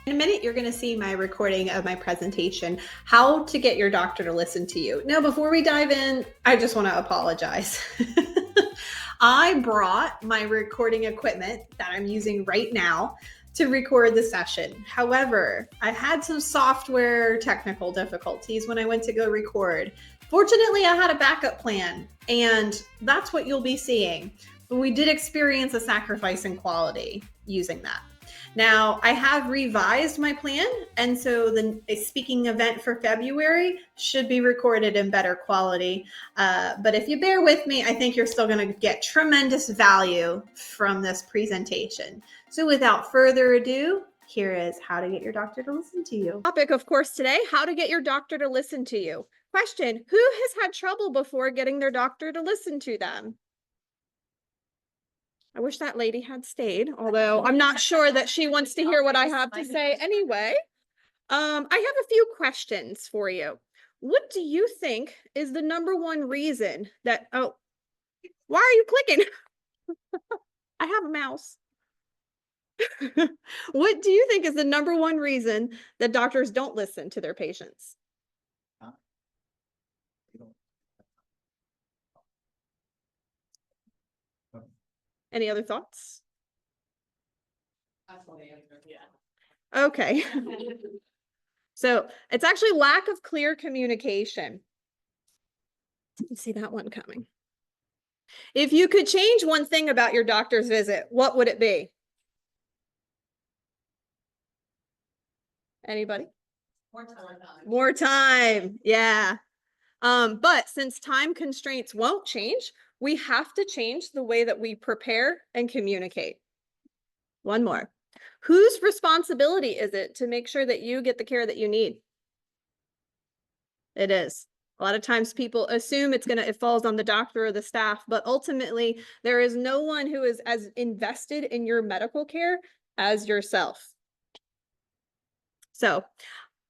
In a minute, you're going to see my recording of my presentation, How to Get Your Doctor to Listen to You. Now, before we dive in, I just want to apologize. I brought my recording equipment that I'm using right now to record the session. However, I had some software technical difficulties when I went to go record. Fortunately, I had a backup plan, and that's what you'll be seeing. But we did experience a sacrifice in quality using that. Now, I have revised my plan, and so the speaking event for February should be recorded in better quality. But if you bear with me, I think you're still going to get tremendous value from this presentation. So without further ado, here is how to get your doctor to listen to you. Topic, of course, today, how to get your doctor to listen to you. Question, who has had trouble before getting their doctor to listen to them? I wish that lady had stayed, although I'm not sure that she wants to hear what I have to say anyway. I have a few questions for you. What do you think is the number one reason that, oh, why are you clicking? I have a mouse. What do you think is the number one reason that doctors don't listen to their patients? Any other thoughts? Okay. So it's actually lack of clear communication. You see that one coming. If you could change one thing about your doctor's visit, what would it be? Anybody? More time. More time. Yeah. But since time constraints won't change, we have to change the way that we prepare and communicate. One more. Whose responsibility is it to make sure that you get the care that you need? It is. A lot of times people assume it falls on the doctor or the staff, but ultimately there is no one who is as invested in your medical care as yourself. So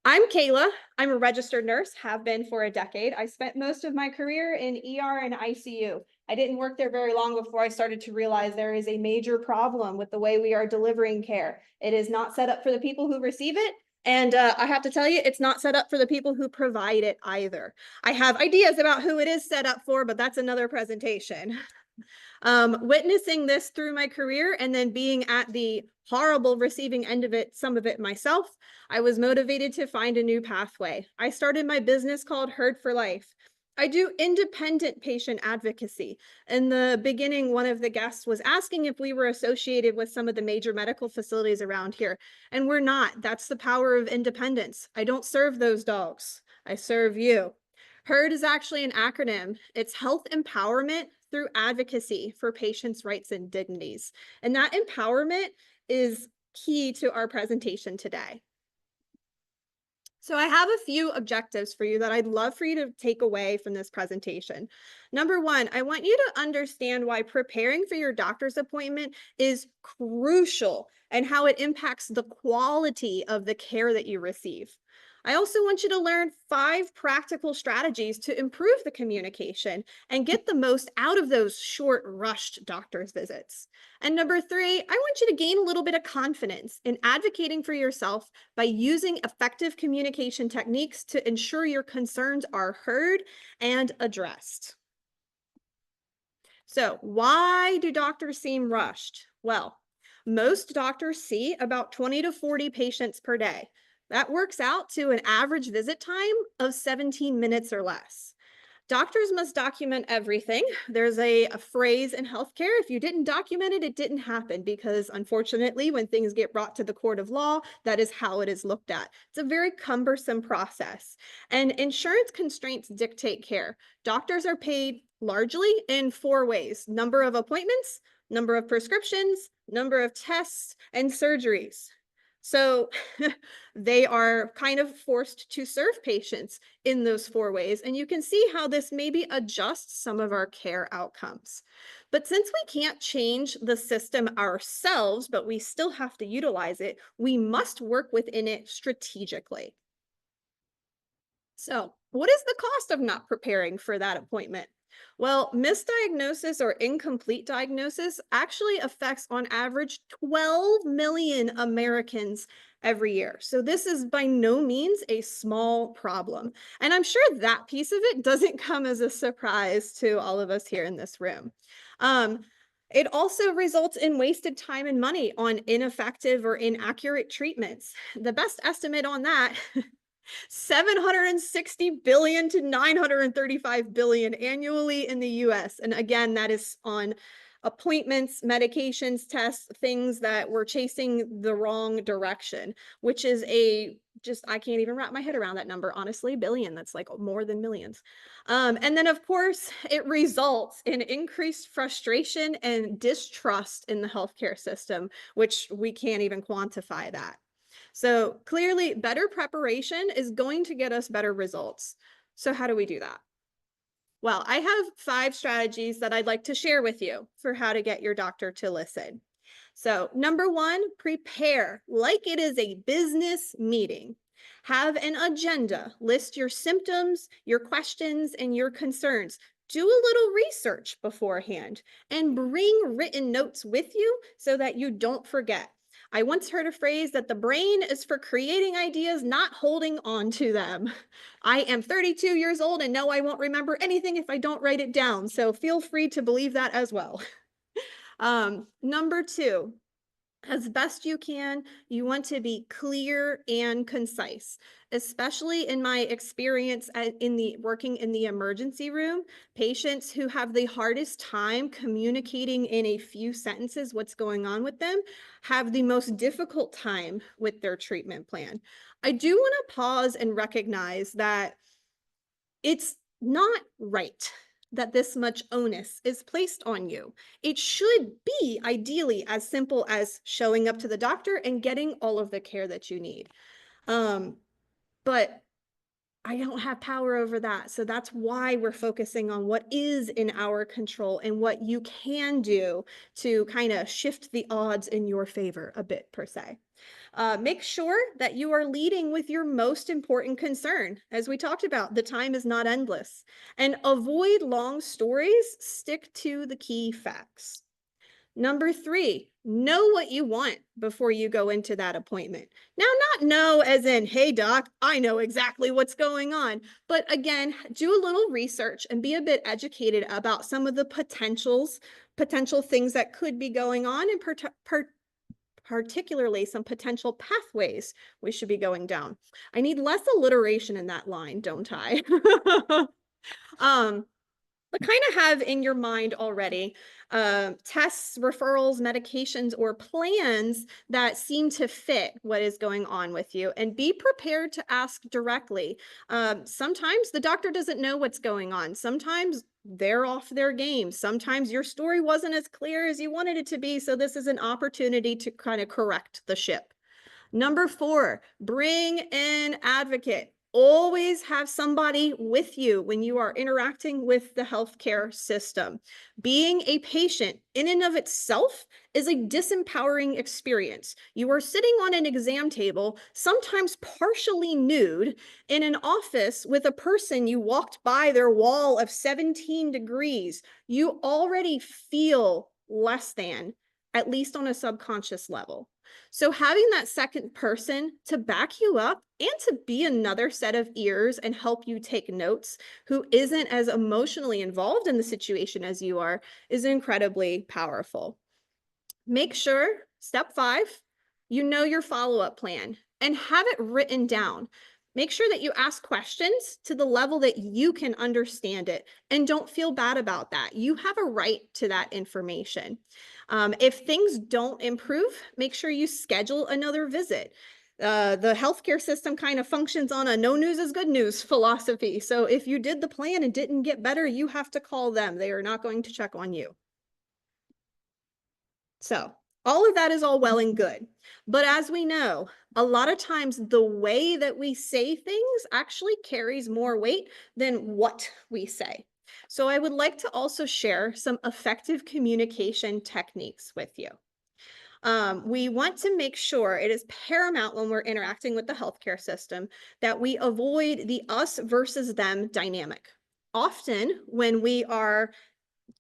I'm Kayla. I'm a registered nurse, have been for a decade. I spent most of my career in ER and ICU. I didn't work there very long before I started to realize there is a major problem with the way we are delivering care. It is not set up for the people who receive it. And I have to tell you, it's not set up for the people who provide it either. I have ideas about who it is set up for, but that's another presentation. Witnessing this through my career and then being at the horrible receiving end of it, some of it myself, I was motivated to find a new pathway. I started my business called Heard for Life. I do independent patient advocacy. In the beginning, one of the guests was asking if we were associated with some of the major medical facilities around here, and we're not. That's the power of independence. I don't serve those dogs. I serve you. HEARD is actually an acronym. It's Health Empowerment through Advocacy for Patients' Rights and Dignities. And that empowerment is key to our presentation today. So I have a few objectives for you that I'd love for you to take away from this presentation. Number one, I want you to understand why preparing for your doctor's appointment is crucial and how it impacts the quality of the care that you receive. I also want you to learn 5 practical strategies to improve the communication and get the most out of those short, rushed doctor's visits. And number 3, I want you to gain a little bit of confidence in advocating for yourself by using effective communication techniques to ensure your concerns are heard and addressed. So, why do doctors seem rushed? Well, most doctors see about 20 to 40 patients per day. That works out to an average visit time of 17 minutes or less. Doctors must document everything. There's a phrase in healthcare, if you didn't document it, it didn't happen, because unfortunately, when things get brought to the court of law, that is how it is looked at. It's a very cumbersome process. And insurance constraints dictate care. Doctors are paid largely in 4 ways: number of appointments, number of prescriptions, number of tests, and surgeries. So they are kind of forced to serve patients in those 4 ways. And you can see how this maybe adjusts some of our care outcomes. But since we can't change the system ourselves, but we still have to utilize it, we must work within it strategically. So what is the cost of not preparing for that appointment? Well, misdiagnosis or incomplete diagnosis actually affects on average 12 million Americans every year. So this is by no means a small problem. And I'm sure that piece of it doesn't come as a surprise to all of us here in this room. Um, it also results in wasted time and money on ineffective or inaccurate treatments. The best estimate on that 760 billion to 935 billion annually in the US. And again, that is on appointments, medications, tests, things that we're chasing the wrong direction, which is I can't even wrap my head around that number, honestly. Billion, that's like more than millions. And then, of course, it results in increased frustration and distrust in the healthcare system, which we can't even quantify that. So clearly, better preparation is going to get us better results. So how do we do that? Well, I have 5 strategies that I'd like to share with you for how to get your doctor to listen. So, number 1, prepare like it is a business meeting. Have an agenda. List your symptoms, your questions, and your concerns. Do a little research beforehand and bring written notes with you so that you don't forget. I once heard a phrase that the brain is for creating ideas, not holding on to them. I am 32 years old and know I won't remember anything if I don't write it down. So feel free to believe that as well. Number 2, as best you can, you want to be clear and concise, especially in my experience in the working in the emergency room. Patients who have the hardest time communicating in a few sentences what's going on with them have the most difficult time with their treatment plan. I do want to pause and recognize that it's not right that this much onus is placed on you. It should be ideally as simple as showing up to the doctor and getting all of the care that you need. But I don't have power over that. So that's why we're focusing on what is in our control and what you can do to kind of shift the odds in your favor a bit, per se. Make sure that you are leading with your most important concern. As we talked about, the time is not endless. And avoid long stories, stick to the key facts. Number 3, know what you want before you go into that appointment. Now, not know as in, hey, doc, I know exactly what's going on. But again, do a little research and be a bit educated about some of the potential things that could be going on, and particularly some potential pathways we should be going down. I need less alliteration in that line, don't I? But kind of have in your mind already tests, referrals, medications, or plans that seem to fit what is going on with you, and be prepared to ask directly. Sometimes the doctor doesn't know what's going on. Sometimes they're off their game. Sometimes your story wasn't as clear as you wanted it to be. So this is an opportunity to kind of correct the ship. Number 4, bring an advocate. Always have somebody with you when you are interacting with the healthcare system. Being a patient in and of itself is a disempowering experience. You are sitting on an exam table, sometimes partially nude, in an office with a person you walked by their wall of 17 degrees. You already feel less than, at least on a subconscious level. So having that second person to back you up and to be another set of ears and help you take notes, who isn't as emotionally involved in the situation as you are, is incredibly powerful. Make sure, step 5, you know your follow-up plan and have it written down. Make sure that you ask questions to the level that you can understand it, and don't feel bad about that. You have a right to that information. If things don't improve, make sure you schedule another visit. The healthcare system kind of functions on a no news is good news philosophy. So if you did the plan and didn't get better, you have to call them. They are not going to check on you. So all of that is all well and good. But as we know, a lot of times the way that we say things actually carries more weight than what we say. So I would like to also share some effective communication techniques with you. We want to make sure it is paramount when we're interacting with the healthcare system that we avoid the us versus them dynamic. often when we are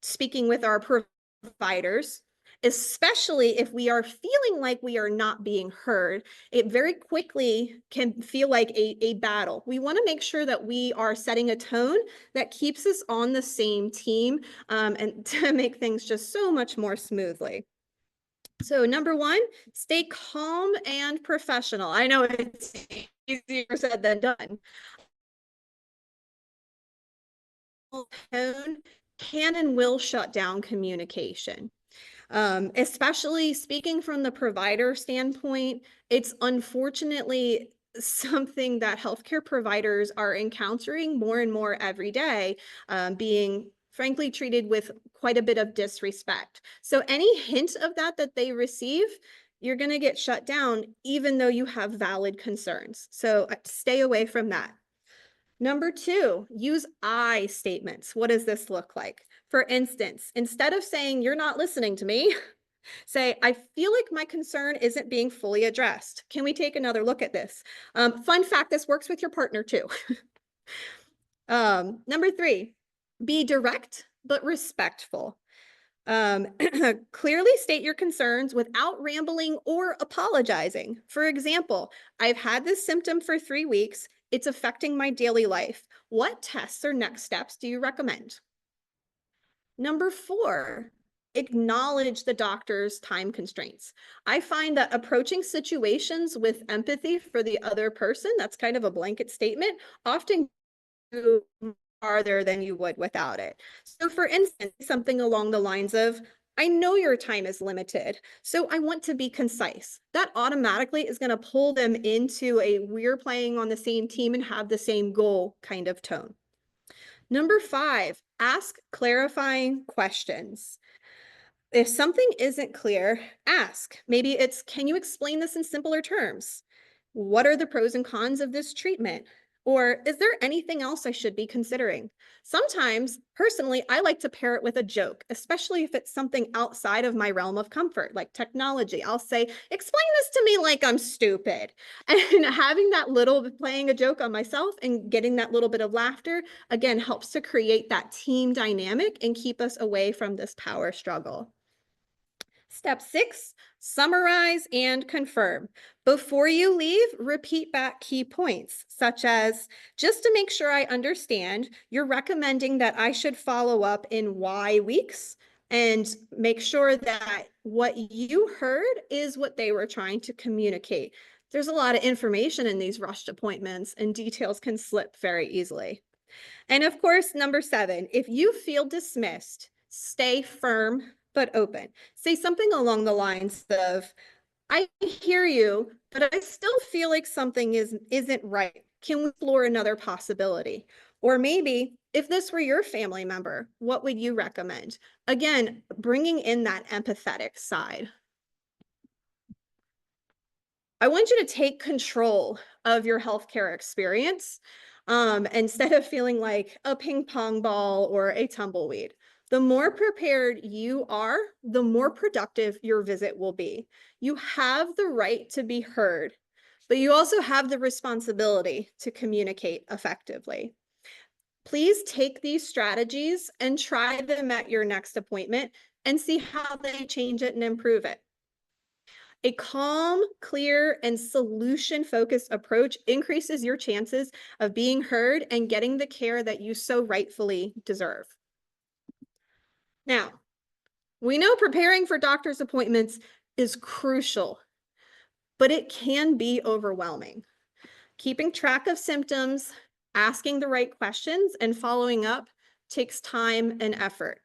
speaking with our providers, especially if we are feeling like we are not being heard, it very quickly can feel like a battle. We want to make sure that we are setting a tone that keeps us on the same team, and to make things just so much more smoothly. So number one, stay calm and professional. I know it's easier said than done. Tone can and will shut down communication. Especially speaking from the provider standpoint, it's unfortunately something that healthcare providers are encountering more and more every day, being frankly treated with quite a bit of disrespect. So any hint of that they receive, you're going to get shut down, even though you have valid concerns. So stay away from that. Number two, use I statements. What does this look like? For instance, instead of saying, "You're not listening to me," say, "I feel like my concern isn't being fully addressed. Can we take another look at this?" Fun fact, this works with your partner too. Number three, be direct but respectful. Clearly state your concerns without rambling or apologizing. For example, "I've had this symptom for 3 weeks. It's affecting my daily life. What tests or next steps do you recommend?" Number four, acknowledge the doctor's time constraints. I find that approaching situations with empathy for the other person, that's kind of a blanket statement, often go farther than you would without it. So for instance, something along the lines of, "I know your time is limited, so I want to be concise." That automatically is going to pull them into a "we're playing on the same team and have the same goal" kind of tone. Number five, ask clarifying questions. If something isn't clear, ask. Maybe it's, "Can you explain this in simpler terms? What are the pros and cons of this treatment?" Or, "Is there anything else I should be considering?" Sometimes, personally, I like to pair it with a joke, especially if it's something outside of my realm of comfort, like technology. I'll say, "Explain this to me like I'm stupid." And having that little, playing a joke on myself and getting that little bit of laughter, again, helps to create that team dynamic and keep us away from this power struggle. Step six, summarize and confirm. Before you leave, repeat back key points, such as, "Just to make sure I understand, you're recommending that I should follow up in Y weeks," and make sure that what you heard is what they were trying to communicate. There's a lot of information in these rushed appointments, and details can slip very easily. And of course, number seven, if you feel dismissed, stay firm but open. Say something along the lines of, "I hear you, but I still feel like something isn't right. Can we explore another possibility?" Or maybe, "If this were your family member, what would you recommend?" Again, bringing in that empathetic side. I want you to take control of your healthcare experience, instead of feeling like a ping pong ball or a tumbleweed. The more prepared you are, the more productive your visit will be. You have the right to be heard, but you also have the responsibility to communicate effectively. Please take these strategies and try them at your next appointment and see how they change it and improve it. A calm, clear, and solution-focused approach increases your chances of being heard and getting the care that you so rightfully deserve. Now, we know preparing for doctor's appointments is crucial, but it can be overwhelming. Keeping track of symptoms, asking the right questions, and following up takes time and effort.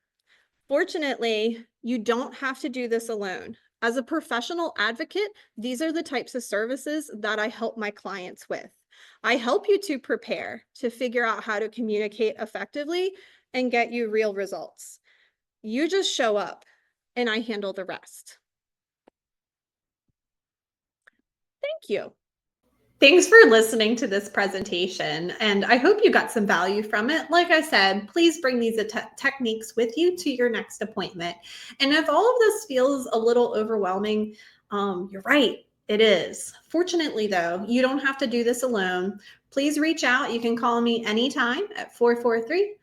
Fortunately, you don't have to do this alone. As a professional advocate, these are the types of services that I help my clients with. I help you to prepare, to figure out how to communicate effectively and get you real results. You just show up and I handle the rest. Thank you. Thanks for listening to this presentation, and I hope you got some value from it. Like I said, please bring these techniques with you to your next appointment. And if all of this feels a little overwhelming, you're right, it is. Fortunately, though, you don't have to do this alone. Please reach out. You can call me anytime at 443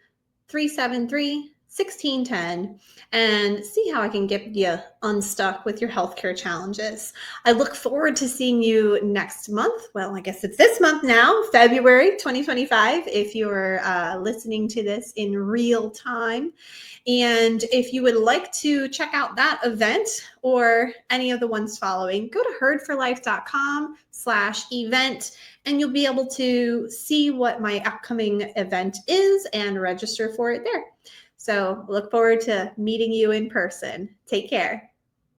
373-1610 and see how I can get you unstuck with your healthcare challenges. I look forward to seeing you next month. Well, I guess it's this month now, February 2025, if you're listening to this in real time. And if you would like to check out that event or any of the ones following, go to herdforlife.com/event and you'll be able to see what my upcoming event is and register for it there. So look forward to meeting you in person. Take care.